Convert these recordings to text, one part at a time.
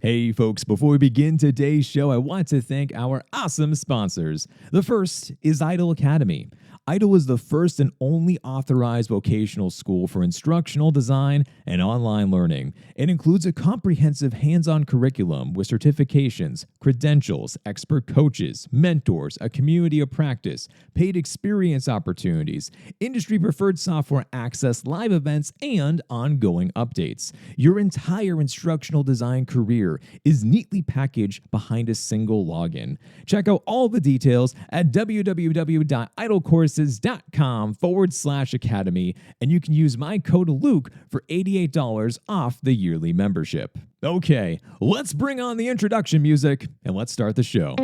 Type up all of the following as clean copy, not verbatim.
Hey folks, before we begin today's show, I want to thank our awesome sponsors. The first is Idle Academy. Idle is the first and only authorized vocational school for instructional design and online learning. It includes a comprehensive hands-on curriculum with certifications, credentials, expert coaches, mentors, a community of practice, paid experience opportunities, industry-preferred software access, live events, and ongoing updates. Your entire instructional design career is neatly packaged behind a single login. Check out all the details at www.idlecourses.com/academy, and you can use my code Luke for $88 off the yearly membership. Okay, let's bring on the introduction music and let's start the show.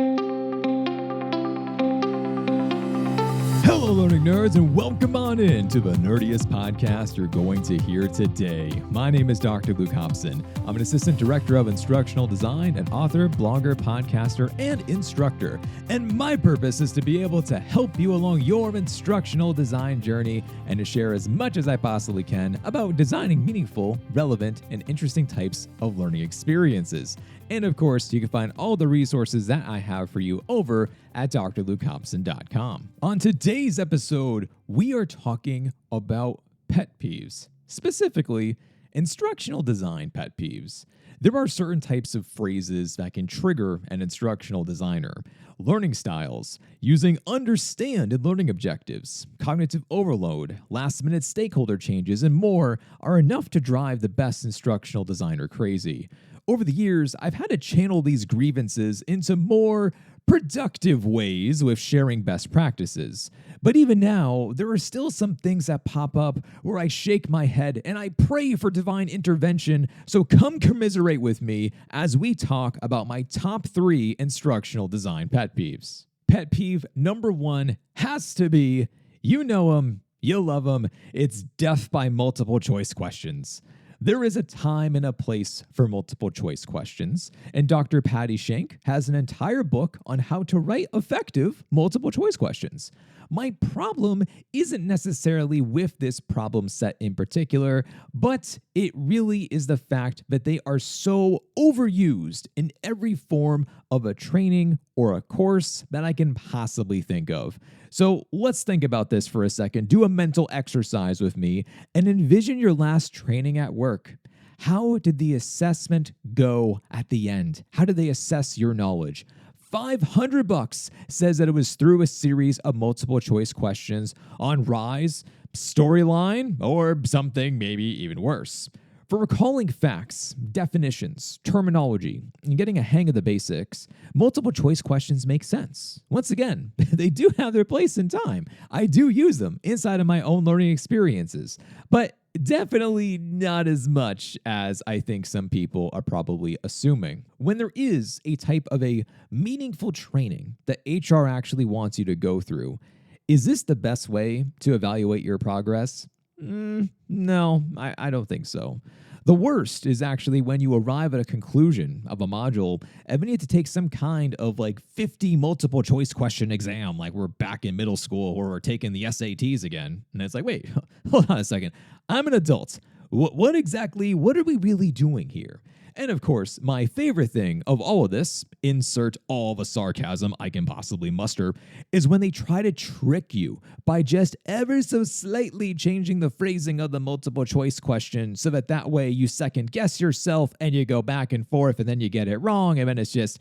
Hello, learning nerds, and welcome on in to the nerdiest podcast you're going to hear today. My name is Dr. Luke Hobson. I'm an assistant director of instructional design, an author, blogger, podcaster, and instructor. And my purpose is to be able to help you along your instructional design journey and to share as much as I possibly can about designing meaningful, relevant, and interesting types of learning experiences. And of course, you can find all the resources that I have for you over at drlukehobson.com. On today's episode, we are talking about pet peeves, specifically instructional design pet peeves. There are certain types of phrases that can trigger an instructional designer. Learning styles, using understand in learning objectives, cognitive overload, last-minute stakeholder changes, and more are enough to drive the best instructional designer crazy. Over the years, I've had to channel these grievances into more productive ways with sharing best practices. But even now, there are still some things that pop up where I shake my head and I pray for divine intervention, so come commiserate with me as we talk about my top 3 instructional design pet peeves. Pet peeve number 1 has to be, you know them, you love them, it's death by multiple choice questions. There is a time and a place for multiple choice questions, and Dr. Patty Shank has an entire book on how to write effective multiple choice questions. My problem isn't necessarily with this problem set in particular, but it really is the fact that they are so overused in every form of a training or a course that I can possibly think of. So let's think about this for a second. Do a mental exercise with me and envision your last training at work. How did the assessment go at the end? How did they assess your knowledge? $500 says that it was through a series of multiple choice questions on rise, storyline, or something maybe even worse. For recalling facts, definitions, terminology, and getting a hang of the basics, multiple choice questions make sense. Once again, they do have their place in time. I do use them inside of my own learning experiences, but definitely not as much as I think some people are probably assuming. When there is a type of a meaningful training that HR actually wants you to go through, is this the best way to evaluate your progress? No, I don't think so. The worst is actually when you arrive at a conclusion of a module and then you have to take some kind of 50 multiple choice question exam, like we're back in middle school or we're taking the SATs again. And it's like, wait, hold on a second. I'm an adult. What are we really doing here? And of course, my favorite thing of all of this, insert all the sarcasm I can possibly muster, is when they try to trick you by just ever so slightly changing the phrasing of the multiple choice question so that way you second guess yourself and you go back and forth and then you get it wrong and then it's just...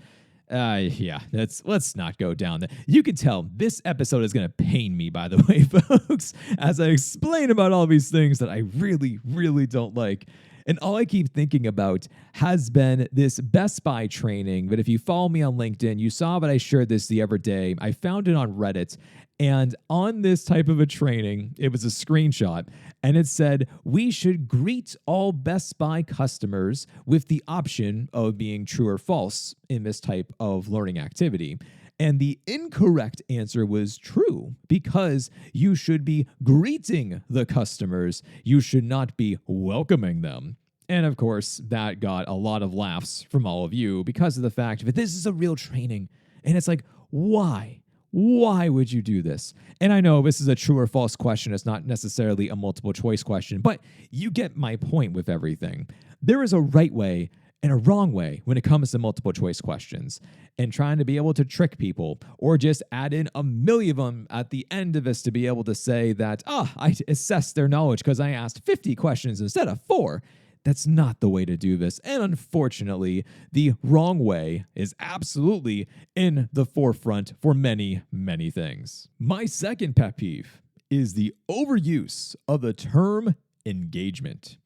let's not go down there. You can tell this episode is going to pain me, by the way, folks, as I explain about all these things that I really, really don't like. And all I keep thinking about has been this Best Buy training. But if you follow me on LinkedIn, you saw that I shared this the other day. I found it on Reddit. And on this type of a training, it was a screenshot. And it said, we should greet all Best Buy customers with the option of being true or false in this type of learning activity. And the incorrect answer was true, because you should be greeting the customers. You should not be welcoming them. And of course, that got a lot of laughs from all of you because of the fact that this is a real training. And it's like, why? Why would you do this? And I know this is a true or false question. It's not necessarily a multiple choice question, but you get my point with everything. There is a right way and a wrong way when it comes to multiple choice questions and trying to be able to trick people or just add in a million of them at the end of this to be able to say that, I assessed their knowledge because I asked 50 questions instead of 4. That's not the way to do this. And unfortunately, the wrong way is absolutely in the forefront for many, many things. My second pet peeve is the overuse of the term engagement.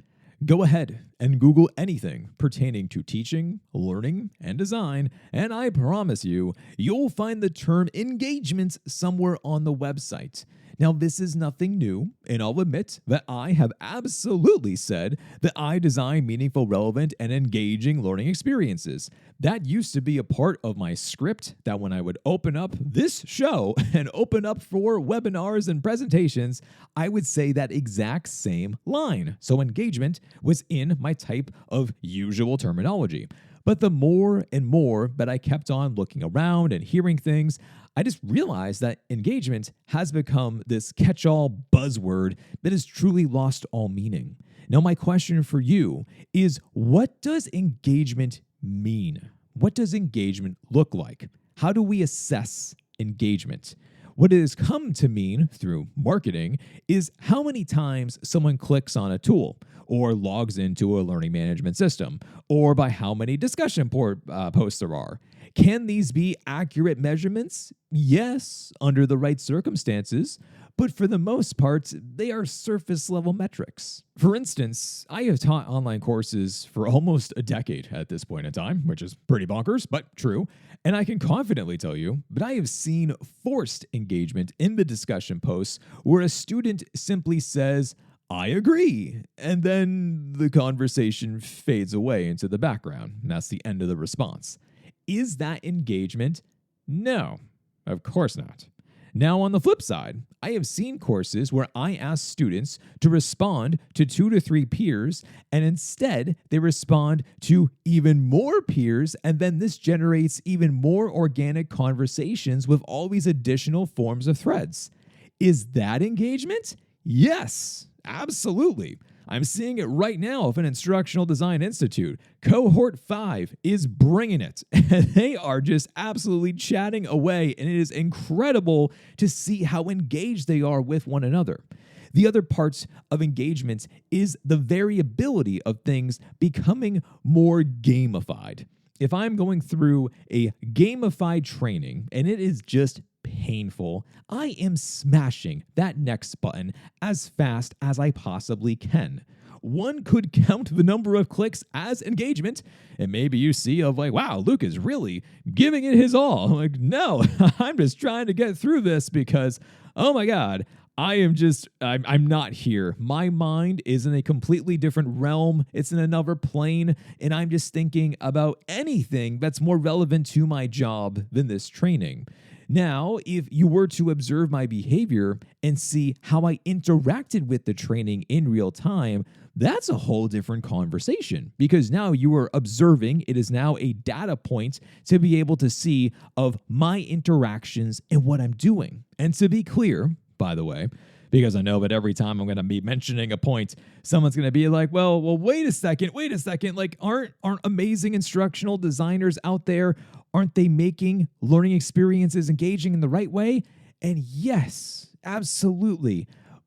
Go ahead and Google anything pertaining to teaching, learning, and design, and I promise you, you'll find the term engagements somewhere on the website. Now, this is nothing new, and I'll admit that I have absolutely said that I design meaningful, relevant, and engaging learning experiences. That used to be a part of my script that when I would open up this show and open up for webinars and presentations, I would say that exact same line. So engagement was in my type of usual terminology. But the more and more that I kept on looking around and hearing things, I just realized that engagement has become this catch-all buzzword that has truly lost all meaning. Now, my question for you is, what does engagement mean? What does engagement look like? How do we assess engagement? What it has come to mean through marketing is how many times someone clicks on a tool or logs into a learning management system, or by how many discussion posts there are. Can these be accurate measurements? Yes, under the right circumstances, but for the most part, they are surface level metrics. For instance, I have taught online courses for almost a decade at this point in time, which is pretty bonkers, but true. And I can confidently tell you that I have seen forced engagement in the discussion posts where a student simply says, "I agree," and then the conversation fades away into the background. And that's the end of the response. Is that engagement? No, of course not. Now, on the flip side, I have seen courses where I ask students to respond to 2 to 3 peers, and instead they respond to even more peers, and then this generates even more organic conversations with all these additional forms of threads. Is that engagement? Yes, absolutely. I'm seeing it right now with an Instructional Design Institute. Cohort 5 is bringing it. They are just absolutely chatting away, and it is incredible to see how engaged they are with one another. The other parts of engagement is the variability of things becoming more gamified. If I'm going through a gamified training and it is just painful, I am smashing that next button as fast as I possibly can. One could count the number of clicks as engagement, and maybe you see of like, wow, Luke is really giving it his all. I'm like, no, I'm just trying to get through this because, oh my God, I'm not here. My mind is in a completely different realm. It's in another plane, and I'm just thinking about anything that's more relevant to my job than this training. Now, if you were to observe my behavior and see how I interacted with the training in real time, that's a whole different conversation because now you are observing. It is now a data point to be able to see of my interactions and what I'm doing. And to be clear, by the way, because I know that every time I'm going to be mentioning a point, someone's going to be like, well, wait a second. Like, aren't amazing instructional designers out there? Aren't they making learning experiences engaging in the right way? And yes, absolutely.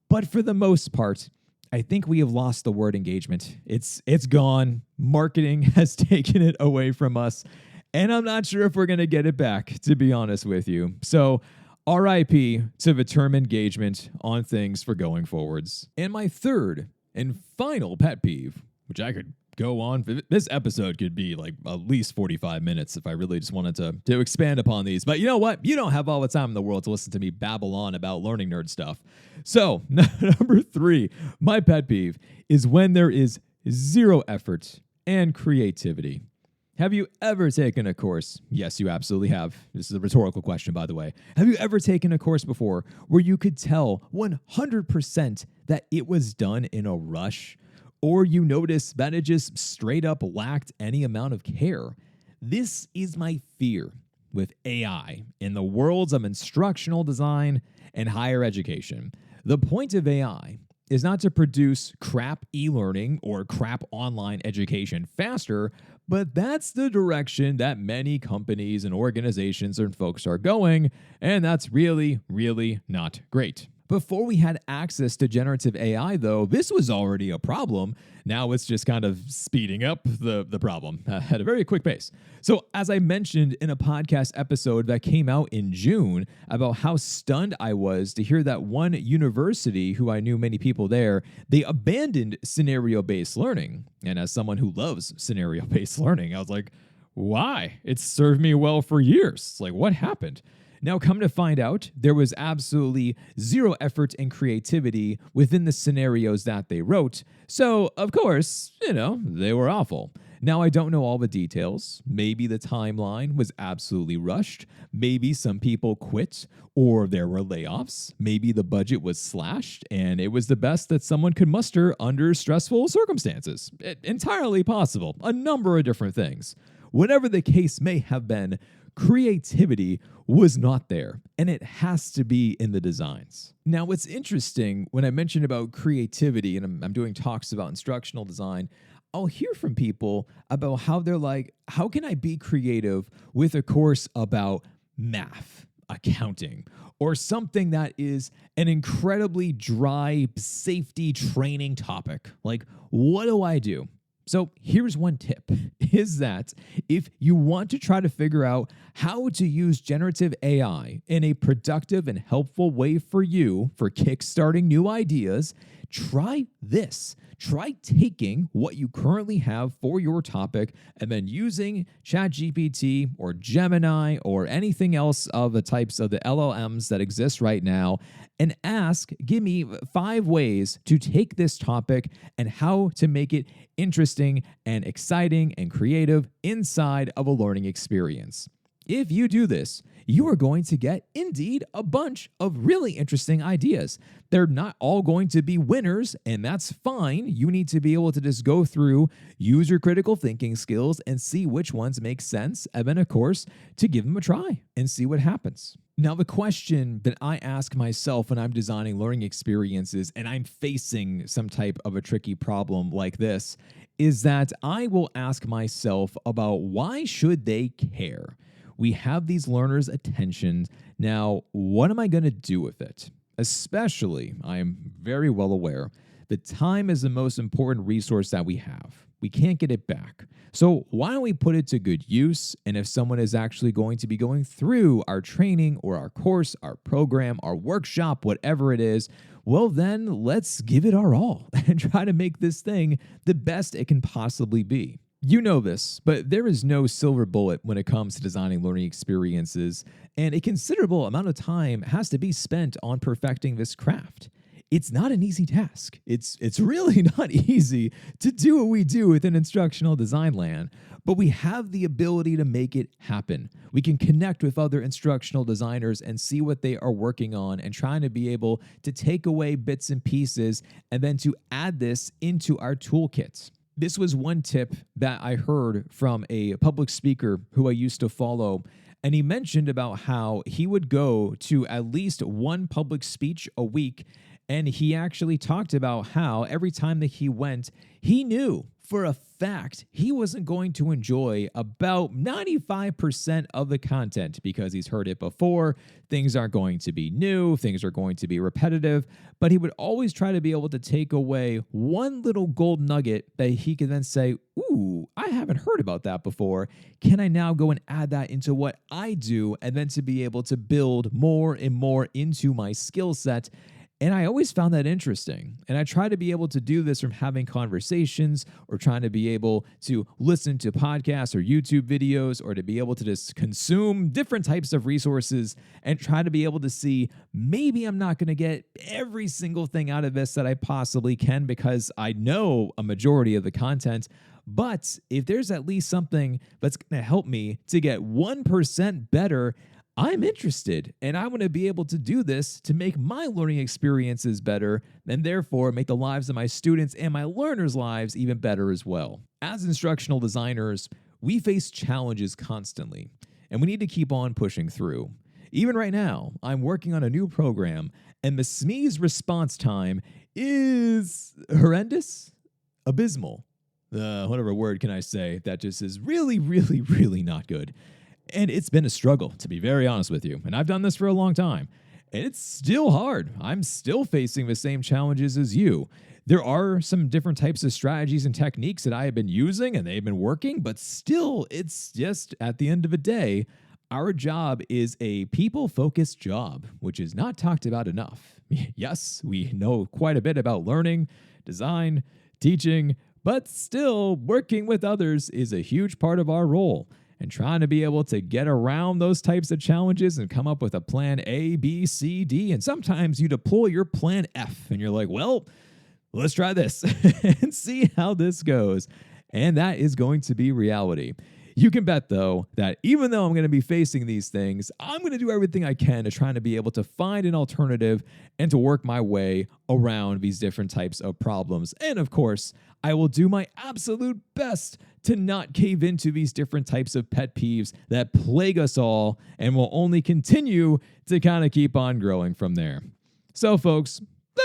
But for the most part, I think we have lost the word engagement. It's gone. Marketing has taken it away from us. And I'm not sure if we're going to get it back, to be honest with you. So RIP to the term engagement on things for going forwards. And my third and final pet peeve, which I could go on. This episode could be like at least 45 minutes if I really just wanted to expand upon these. But you know what? You don't have all the time in the world to listen to me babble on about learning nerd stuff. So number 3, my pet peeve is when there is zero effort and creativity. Have you ever taken a course? Yes, you absolutely have. This is a rhetorical question, by the way. Have you ever taken a course before where you could tell 100% that it was done in a rush? Or you notice that it just straight up lacked any amount of care? This is my fear with AI in the worlds of instructional design and higher education. The point of AI is not to produce crap e-learning or crap online education faster, But that's the direction that many companies and organizations and folks are going, and that's really, really not great. Before we had access to generative AI, though, this was already a problem. Now it's just kind of speeding up the problem at a very quick pace. So, as I mentioned in a podcast episode that came out in June about how stunned I was to hear that one university, who I knew many people there, they abandoned scenario-based learning. And as someone who loves scenario-based learning, I was like, why? It's served me well for years. Like, what happened? Now, come to find out, there was absolutely zero effort and creativity within the scenarios that they wrote. So, of course, they were awful. Now, I don't know all the details. Maybe the timeline was absolutely rushed. Maybe some people quit or there were layoffs. Maybe the budget was slashed and it was the best that someone could muster under stressful circumstances. Entirely possible. A number of different things. Whatever the case may have been, creativity was not there, and it has to be in the designs. Now, what's interesting when I mentioned about creativity, and I'm doing talks about instructional design, I'll hear from people about how they're like, how can I be creative with a course about math, accounting, or something that is an incredibly dry safety training topic? Like, what do I do? So here's one tip, is that if you want to try to figure out how to use generative AI in a productive and helpful way for you for kickstarting new ideas, try this. Try taking what you currently have for your topic and then using ChatGPT or Gemini or anything else of the types of the LLMs that exist right now and ask, give me 5 ways to take this topic and how to make it interesting and exciting and creative inside of a learning experience. If you do this, you are going to get, indeed, a bunch of really interesting ideas. They're not all going to be winners, and that's fine. You need to be able to just go through, use your critical thinking skills, and see which ones make sense, and then, of course, to give them a try and see what happens. Now, the question that I ask myself when I'm designing learning experiences and I'm facing some type of a tricky problem like this is that I will ask myself about why should they care? We have these learners' attention. Now, what am I going to do with it? Especially, I am very well aware that time is the most important resource that we have. We can't get it back. So why don't we put it to good use? And if someone is actually going to be going through our training or our course, our program, our workshop, whatever it is, well, then let's give it our all and try to make this thing the best it can possibly be. You know this, but there is no silver bullet when it comes to designing learning experiences, and a considerable amount of time has to be spent on perfecting this craft. It's not an easy task. It's really not easy to do what we do within instructional design land, but we have the ability to make it happen. We can connect with other instructional designers and see what they are working on and trying to be able to take away bits and pieces and then to add this into our toolkits. This was one tip that I heard from a public speaker who I used to follow, and he mentioned about how he would go to at least one public speech a week, and he actually talked about how every time that he went, he knew for a fact he wasn't going to enjoy about 95% of the content because he's heard it before. Things aren't going to be new. Things are going to be repetitive. But he would always try to be able to take away one little gold nugget that he could then say, ooh, I haven't heard about that before. Can I now go and add that into what I do? And then to be able to build more and more into my skill set. And I always found that interesting. And I try to be able to do this from having conversations or trying to be able to listen to podcasts or YouTube videos or to be able to just consume different types of resources and try to be able to see maybe I'm not going to get every single thing out of this that I possibly can because I know a majority of the content. But if there's at least something that's going to help me to get 1% better, I'm interested, and I want to be able to do this to make my learning experiences better and therefore make the lives of my students and my learners' lives even better as well. As instructional designers, we face challenges constantly, and we need to keep on pushing through. Even right now, I'm working on a new program, and the SME's response time is horrendous, abysmal. whatever word can I say that just is really, really, really not good. And it's been a struggle, to be very honest with you. And I've done this for a long time. And it's still hard. I'm still facing the same challenges as you. There are some different types of strategies and techniques that I have been using and they've been working, but still, it's just at the end of the day, our job is a people-focused job, which is not talked about enough. Yes, we know quite a bit about learning, design, teaching, but still, working with others is a huge part of our role. And trying to be able to get around those types of challenges and come up with a plan A, B, C, D, and sometimes you deploy your plan F and you're like, well, let's try this and see how this goes. And that is going to be reality. You can bet, though, that even though I'm going to be facing these things, I'm going to do everything I can to try to be able to find an alternative and to work my way around these different types of problems. And of course, I will do my absolute best to not cave into these different types of pet peeves that plague us all and will only continue to kind of keep on growing from there. So, folks,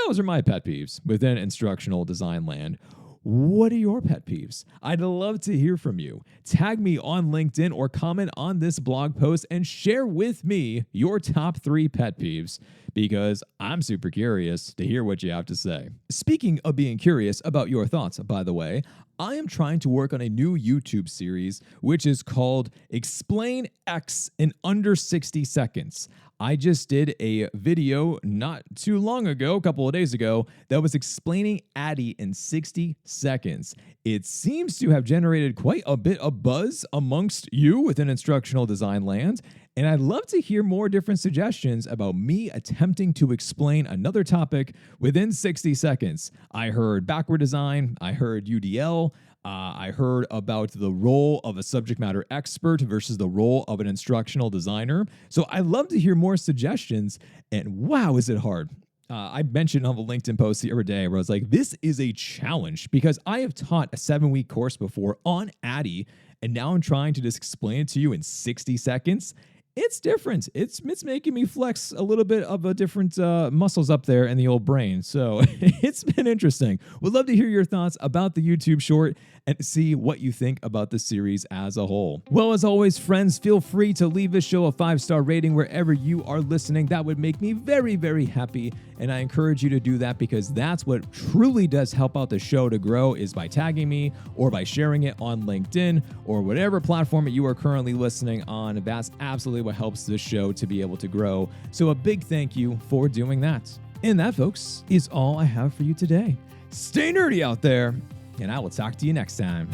those are my pet peeves within instructional design land. What are your pet peeves? I'd love to hear from you. Tag me on LinkedIn or comment on this blog post and share with me your top 3 pet peeves because I'm super curious to hear what you have to say. Speaking of being curious about your thoughts, by the way, I am trying to work on a new YouTube series which is called Explain X in Under 60 Seconds. I just did a video not too long ago, a couple of days ago, that was explaining Addy in 60 seconds. It seems to have generated quite a bit of buzz amongst you within instructional design land, and I'd love to hear more different suggestions about me attempting to explain another topic within 60 seconds. I heard backward design, I heard UDL, I heard about the role of a subject matter expert versus the role of an instructional designer. So I'd love to hear more suggestions. And wow, is it hard. I mentioned on the LinkedIn post the other day where I was like, this is a challenge because I have taught a 7-week course before on Addy, and now I'm trying to just explain it to you in 60 seconds. It's different. It's making me flex a little bit of a different muscles up there in the old brain. So it's been interesting. Would love to hear your thoughts about the YouTube short and see what you think about the series as a whole. Well, as always, friends, feel free to leave this show a 5-star rating wherever you are listening. That would make me very, very happy. And I encourage you to do that because that's what truly does help out the show to grow is by tagging me or by sharing it on LinkedIn or whatever platform that you are currently listening on. That's absolutely what helps this show to be able to grow. So a big thank you for doing that. And that, folks, is all I have for you today. Stay nerdy out there, and I will talk to you next time.